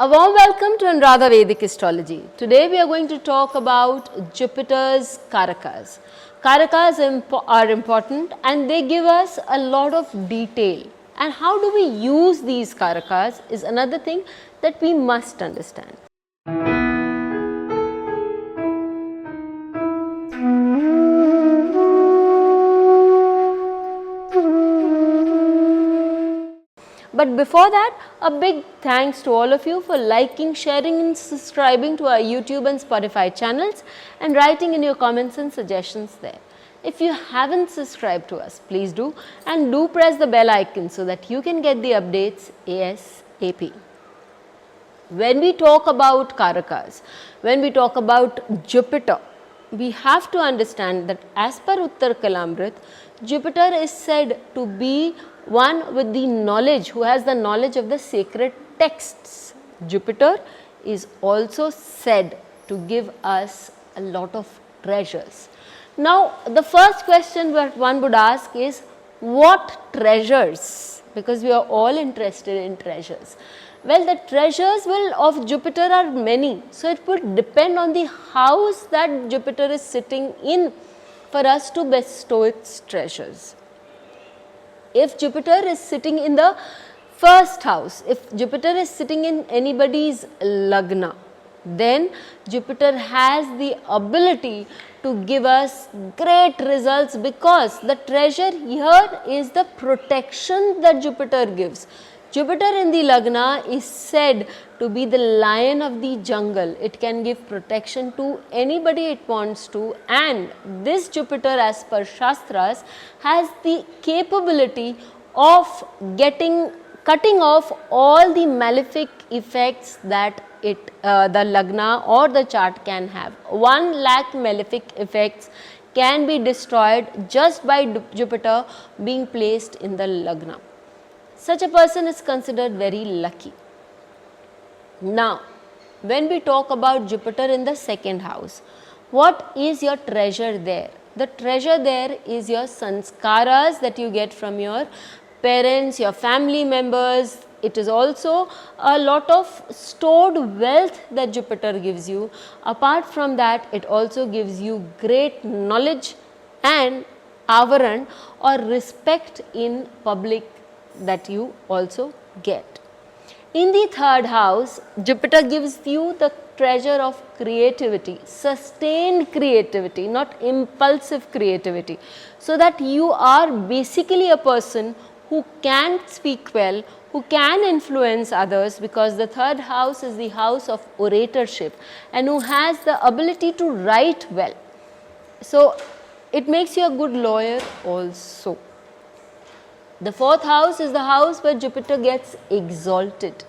A warm welcome to Anuradha Vedic Astrology. Today we are going to talk about Jupiter's Karakas. Karakas are important and they give us a lot of detail. And how do we use these Karakas is another thing that we must understand. But before that, a big thanks to all of you for liking, sharing and subscribing to our YouTube and Spotify channels and writing in your comments and suggestions there. If you haven't subscribed to us, please do, and do press the bell icon so that you can get the updates ASAP. When we talk about Karakas, when we talk about Jupiter, we have to understand that as per Uttar Kalamrit, Jupiter is said to be one with the knowledge, who has the knowledge of the sacred texts. Jupiter is also said to give us a lot of treasures. Now, the first question that one would ask is, what treasures? Because we are all interested in treasures. Well, the treasures of Jupiter are many. So, it would depend on the house that Jupiter is sitting in for us to bestow its treasures. If Jupiter is sitting in the first house, if Jupiter is sitting in anybody's lagna, then Jupiter has the ability to give us great results, because the treasure here is the protection that Jupiter gives. Jupiter in the lagna is said to be the lion of the jungle. It can give protection to anybody it wants to, and this Jupiter, as per Shastras, has the capability of cutting off all the malefic effects that the lagna or the chart can have. 1 lakh malefic effects can be destroyed just by Jupiter being placed in the lagna. Such a person is considered very lucky. Now, when we talk about Jupiter in the second house, what is your treasure there? The treasure there is your sanskaras that you get from your parents, your family members. It is also a lot of stored wealth that Jupiter gives you. Apart from that, it also gives you great knowledge and avaran or respect in public that you also get. In the third house, Jupiter gives you the treasure of creativity, sustained creativity, not impulsive creativity, so that you are basically a person who can speak well, who can influence others, because the third house is the house of oratorship, and who has the ability to write well. So, it makes you a good lawyer also. The fourth house is the house where Jupiter gets exalted,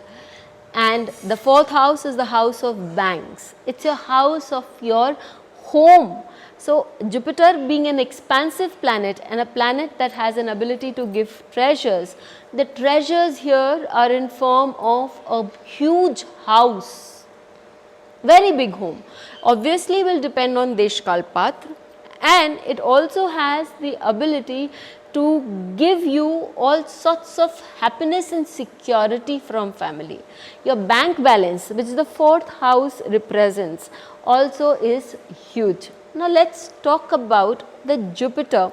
and the fourth house is the house of banks. It's your house of your home. So, Jupiter being an expansive planet and a planet that has an ability to give treasures, the treasures here are in form of a huge house, very big home. Obviously will depend on Desh Kalpatra, and it also has the ability to give you all sorts of happiness and security from family. Your bank balance, which the fourth house represents, also is huge. Now, let's talk about the Jupiter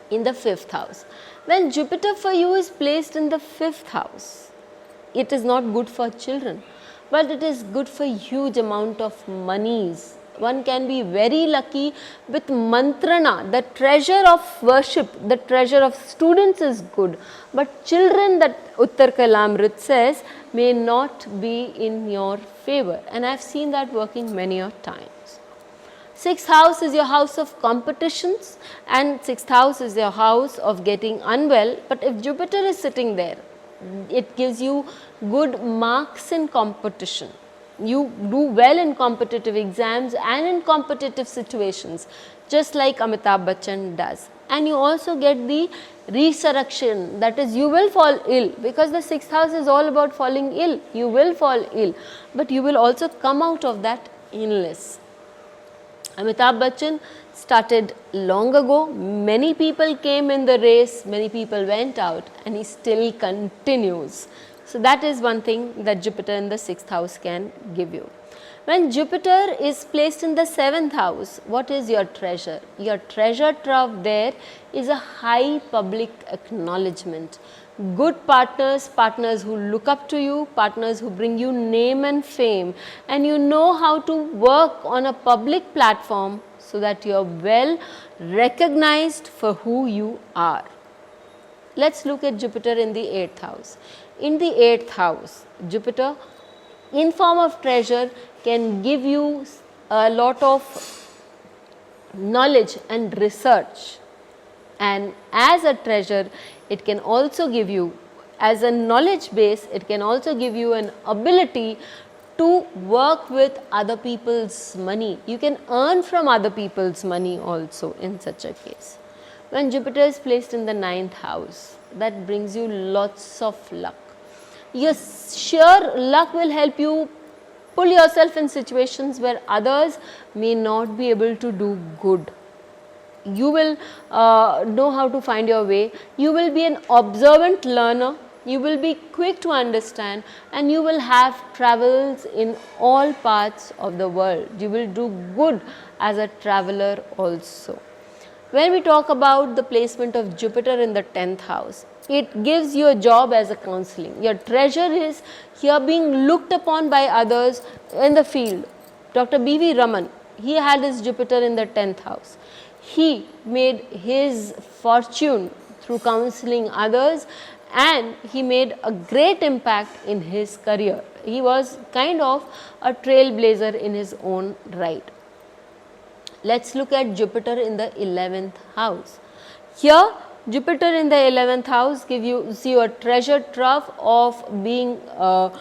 in the fifth house. When Jupiter for you is placed in the fifth house, it is not good for children, but it is good for huge amount of monies. One can be very lucky with mantrana. The treasure of worship, the treasure of students is good, but children, that Uttar Kalamrit says, may not be in your favor, and I have seen that working many a times. Sixth house is your house of competitions, and sixth house is your house of getting unwell, but if Jupiter is sitting there, it gives you good marks in competition. You do well in competitive exams and in competitive situations, just like Amitabh Bachchan does. And you also get the resurrection, that is, you will fall ill, because the sixth house is all about falling ill. You will fall ill, but you will also come out of that illness. Amitabh Bachchan started long ago. Many people came in the race, many people went out, and he still continues So that is one thing that Jupiter in the 6th house can give you. When Jupiter is placed in the 7th house, what is your treasure? Your treasure trove there is a high public acknowledgement. Good partners, partners who look up to you, partners who bring you name and fame, and you know how to work on a public platform so that you are well recognized for who you are. Let's look at Jupiter in the 8th house. In the 8th house, Jupiter in form of treasure can give you a lot of knowledge and research, and as a treasure it can also give you, as a knowledge base, it can also give you an ability to work with other people's money. You can earn from other people's money also in such a case. When Jupiter is placed in the 9th house, that brings you lots of luck. Your sheer luck will help you pull yourself in situations where others may not be able to do good. You will know how to find your way. You will be an observant learner. You will be quick to understand, and you will have travels in all parts of the world. You will do good as a traveler also. When we talk about the placement of Jupiter in the 10th house, it gives you a job as a counseling. Your treasure is here being looked upon by others in the field. Dr. B.V. Raman, he had his Jupiter in the 10th house. He made his fortune through counseling others, and he made a great impact in his career. He was kind of a trailblazer in his own right. Let's look at Jupiter in the 11th house. Here, Jupiter in the 11th house gives you a treasure trove of being well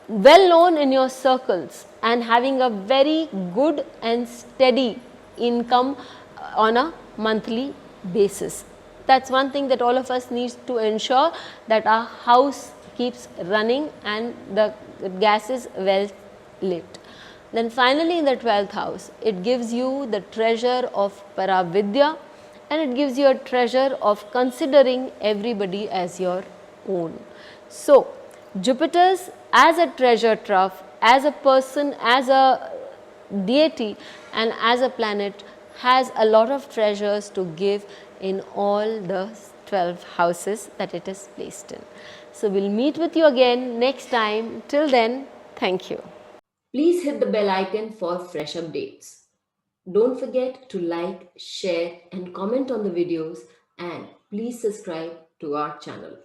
known in your circles and having a very good and steady income on a monthly basis. That's one thing that all of us need to ensure, that our house keeps running and the gas is well lit. Then finally in the 12th house, it gives you the treasure of Paravidya, and it gives you a treasure of considering everybody as your own. So, Jupiter's as a treasure trove, as a person, as a deity, and as a planet has a lot of treasures to give in all the 12 houses that it is placed in. So, we will meet with you again next time. Till then, thank you. Please hit the bell icon for fresh updates. Don't forget to like, share and comment on the videos, and please subscribe to our channel.